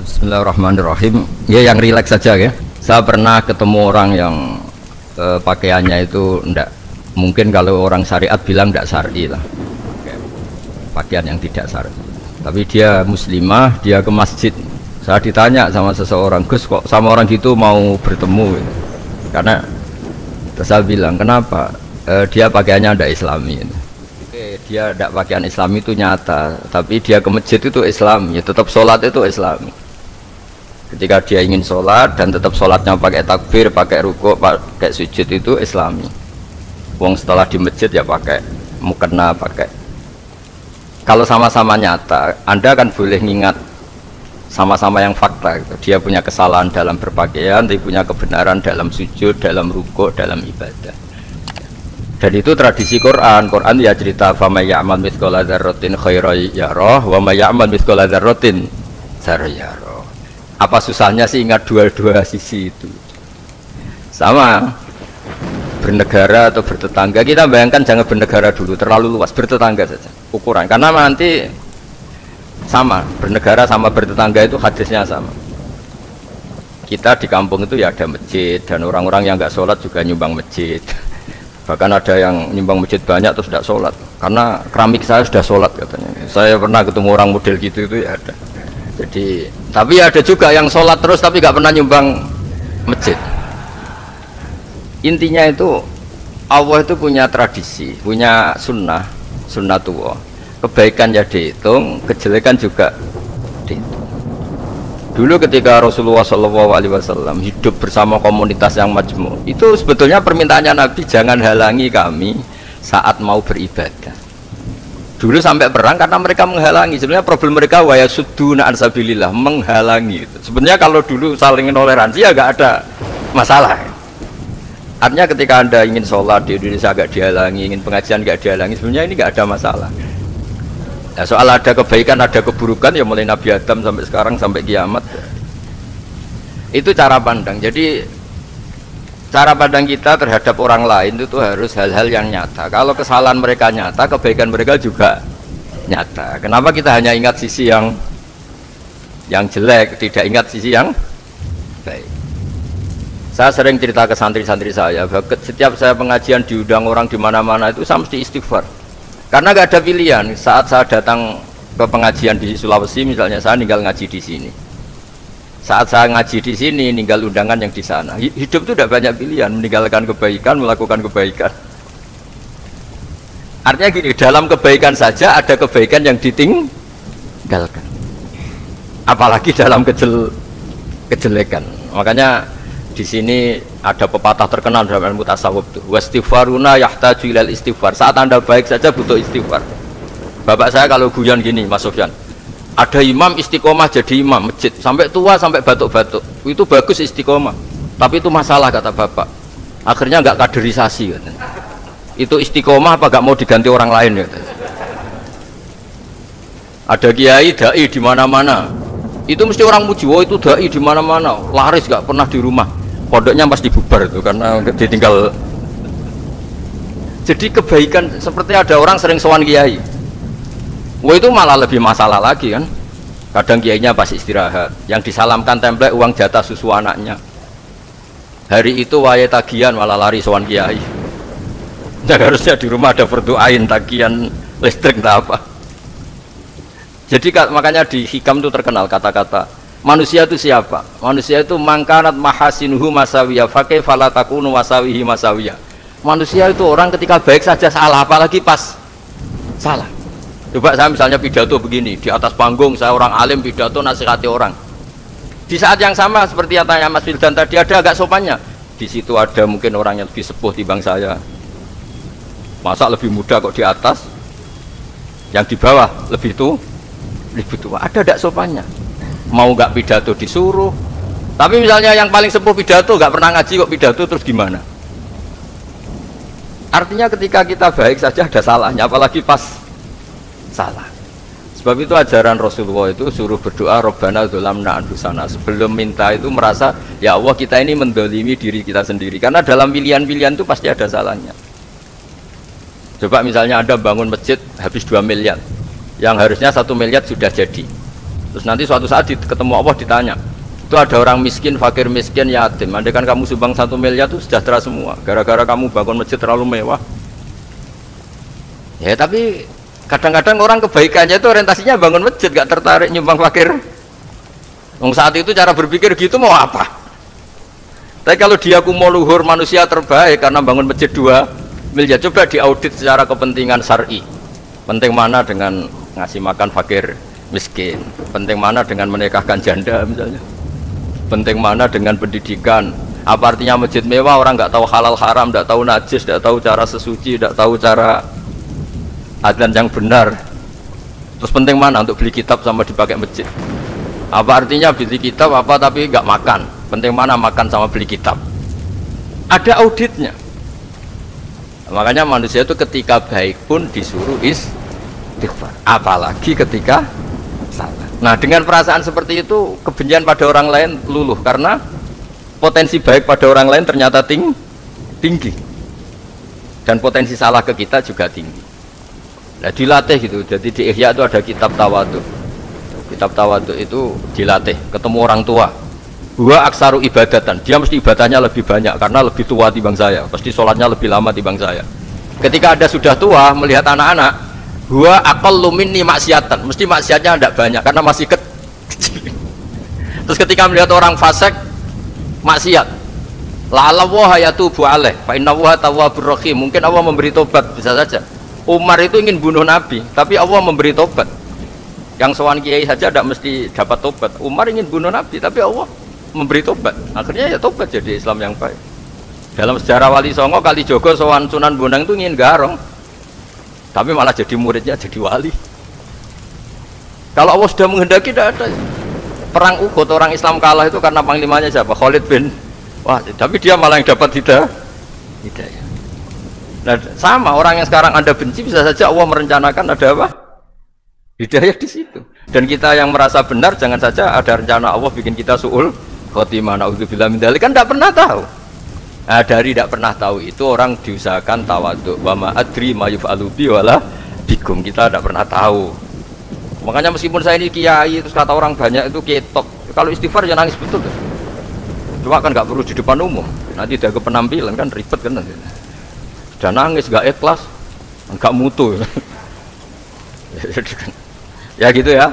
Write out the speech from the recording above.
Bismillahirrahmanirrahim. Ya yang rileks saja ya. Saya pernah ketemu orang yang pakaiannya itu ndak mungkin kalau orang syariat bilang ndak syar'i lah. Pakaian yang tidak syar'i. Tapi dia muslimah, dia ke masjid. Saya ditanya sama seseorang, "Gus, kok sama orang gitu mau bertemu?" Gitu. Karena saya bilang, "Kenapa?" Dia pakaiannya ndak islami. Dia tidak pakaian Islam itu nyata, tapi dia ke masjid itu Islam, ya tetap sholat itu Islam. Ketika dia ingin sholat dan tetap sholatnya pakai takbir, pakai rukuk, pakai sujud itu Islami. Wong setelah di masjid ya pakai mukena, pakai. Kalau sama-sama nyata, Anda kan boleh ngingat sama-sama yang fakta. Gitu. Dia punya kesalahan dalam berpakaian, dia punya kebenaran dalam sujud, dalam rukuk, dalam ibadah. Dan itu tradisi Quran. Quran ya cerita fama ya'mal mithqala dzarratin khairan yarah wa may ya'mal mithqala dzarratin syarran yarah. Apa susahnya sih ingat dua-dua sisi itu? Sama bernegara atau bertetangga, kita bayangkan jangan bernegara dulu, terlalu luas, bertetangga saja ukuran. Karena nanti sama, bernegara sama bertetangga itu hadisnya sama. Kita di kampung itu ya ada masjid dan orang-orang yang nggak sholat juga nyumbang masjid. Bahkan ada yang nyumbang masjid banyak terus tidak sholat karena keramik saya sudah sholat katanya. Saya pernah ketemu orang model gitu itu ya ada. Jadi tapi ada juga yang sholat terus tapi nggak pernah nyumbang masjid. Intinya itu Allah itu punya tradisi, punya sunnah tua. Kebaikan ya dihitung, kejelekan juga dihitung. Dulu ketika Rasulullah SAW hidup bersama komunitas yang majmu', itu sebetulnya permintaannya Nabi, jangan halangi kami saat mau beribadah. Dulu sampai perang karena mereka menghalangi. Sebenarnya problem mereka wa yasudduna an sabilillah, menghalangi. Sebenarnya kalau dulu saling toleransi ya nggak ada masalah. Artinya ketika Anda ingin sholat di Indonesia agak dihalangi, ingin pengajian nggak dihalangi, sebenarnya ini nggak ada masalah. Ya, soal ada kebaikan, ada keburukan ya mulai Nabi Adam sampai sekarang sampai kiamat. Itu cara pandang. Jadi cara pandang kita terhadap orang lain itu harus hal-hal yang nyata. Kalau kesalahan mereka nyata, kebaikan mereka juga nyata. Kenapa kita hanya ingat sisi yang jelek, tidak ingat sisi yang baik? Saya sering cerita ke santri-santri saya, setiap saya pengajian diundang orang di mana-mana itu saya mesti istighfar. Karena nggak ada pilihan. Saat saya datang ke pengajian di Sulawesi, misalnya saya tinggal ngaji di sini. Saat saya ngaji di sini, tinggal undangan yang di sana. Hidup itu tidak banyak pilihan, meninggalkan kebaikan, melakukan kebaikan. Artinya gini, dalam kebaikan saja ada kebaikan yang ditinggalkan. Apalagi dalam kejelekan. Makanya di sini ada pepatah terkenal dalam ilmu tasawuf tuh, wastighfaruna yahtaju ilal istighfar. Saat Anda baik saja butuh istighfar. Bapak saya kalau guyon gini, Mas Sofyan, ada imam istiqomah jadi imam masjid sampai tua sampai batuk-batuk, itu bagus istiqomah, tapi itu masalah kata bapak, akhirnya nggak kaderisasi katanya. Itu istiqomah apa nggak mau diganti orang lain ya? Ada kiai dai di mana-mana, itu mesti orang muji, oh itu dai di mana-mana, laris nggak pernah di rumah. Pondoknya pasti bubar itu karena ditinggal. Jadi kebaikan seperti ada orang sering sowan kiai, wah itu malah lebih masalah lagi kan. Kadang kiainya pas istirahat, yang disalamkan template uang jatah susu anaknya. Hari itu waya tagihan malah lari sowan kiai. Nah, harusnya di rumah ada berdoain tagihan listrik tak apa. Jadi makanya di hikam itu terkenal kata-kata manusia itu siapa? Manusia itu mangkanat mahasinuhu masawiyah fakih falatakunu masawihi masawiyah. Manusia itu orang ketika baik saja salah, apalagi pas salah. Coba saya misalnya pidato begini, di atas panggung saya orang alim pidato nasihati orang. Di saat yang sama seperti yang tanya Mas Wildan tadi, ada agak sopannya. Di situ ada mungkin orang yang lebih sepuh timbang saya. Masa lebih muda kok di atas? Yang di bawah lebih tua? Ada agak sopannya. Mau nggak pidato disuruh, tapi misalnya yang paling sepuh pidato nggak pernah ngaji kok pidato, terus gimana? Artinya ketika kita baik saja ada salahnya, apalagi pas salah. Sebab itu ajaran Rasulullah itu suruh berdoa Rabbana dzolamna anfusana. Sebelum minta itu merasa ya Allah kita ini mendolimi diri kita sendiri, karena dalam pilihan-pilihan itu pasti ada salahnya. Coba misalnya Anda bangun masjid habis 2 miliar, yang harusnya 1 miliar sudah jadi. Terus nanti suatu saat ketemu Allah ditanya, itu ada orang miskin, fakir miskin, yatim. Andai kan kamu sumbang 1 miliar itu sejahtera semua. Gara-gara kamu bangun masjid terlalu mewah. Ya tapi kadang-kadang orang kebaikannya itu orientasinya bangun masjid, gak tertarik nyumbang fakir. Saat itu cara berpikir gitu mau apa? Tapi kalau dia mau luhur manusia terbaik karena bangun masjid 2 miliar, coba diaudit secara kepentingan syar'i. Penting mana dengan ngasih makan fakir miskin? Penting mana dengan menikahkan janda misalnya? Penting mana dengan pendidikan? Apa artinya masjid mewah orang nggak tahu halal haram, nggak tahu najis, nggak tahu cara sesuci, nggak tahu cara adzan yang benar? Terus penting mana untuk beli kitab sama dipakai masjid? Apa artinya beli kitab apa tapi nggak makan? Penting mana makan sama beli kitab? Ada auditnya. Makanya manusia itu ketika baik pun disuruh istighfar, apalagi ketika salah. Nah dengan perasaan seperti itu kebencian pada orang lain luluh karena potensi baik pada orang lain ternyata tinggi dan potensi salah ke kita juga tinggi. Nah dilatih gitu. Jadi di Ihya itu ada kitab tawadhu. Kitab tawadhu itu dilatih ketemu orang tua. Gua aksaru ibadatan, dia mesti ibadahnya lebih banyak karena lebih tua timbang saya, pasti sholatnya lebih lama timbang saya. Ketika Anda sudah tua melihat anak-anak, gua aqallu minni maksiatan, mesti maksiatnya tidak banyak karena masih kecil. Terus ketika melihat orang fasik maksiat, la'alla wa yatubu alaih fa inna wa tawwabur rahim, mungkin Allah memberi tobat, bisa saja. Umar itu ingin bunuh Nabi, tapi Allah memberi tobat. Yang sowan kiai saja tidak mesti dapat tobat. Umar ingin bunuh Nabi, tapi Allah memberi tobat, akhirnya ya tobat jadi Islam yang baik. Dalam sejarah Wali Songo Kalijogo sowan Sunan Bonang itu ingin garong, tapi malah jadi muridnya jadi wali. Kalau Allah sudah menghendaki tidak ada. Perang Uhud orang Islam kalah itu karena panglimanya siapa? Khalid bin Walid, tapi dia malah yang dapat hidayah. Nah sama orang yang sekarang Anda benci bisa saja Allah merencanakan ada apa? Hidayah di situ. Dan kita yang merasa benar jangan saja ada rencana Allah bikin kita su'ul khotimah, na'udzubillah min dzalik, kan tidak pernah tahu. Nah, dari tidak pernah tahu itu orang diusahakan tawadhu. Wa ma adri ma yuf'alu bi wala bikum, kita tidak pernah tahu. Makanya meskipun saya ini kiai terus kata orang banyak itu ketok, kalau istighfar ya nangis betul. Cuma kan nggak perlu di depan umum, nanti ada penampilan kan ribet kan nanti. Sudah nangis nggak ikhlas, nggak mutu. Ya gitu ya.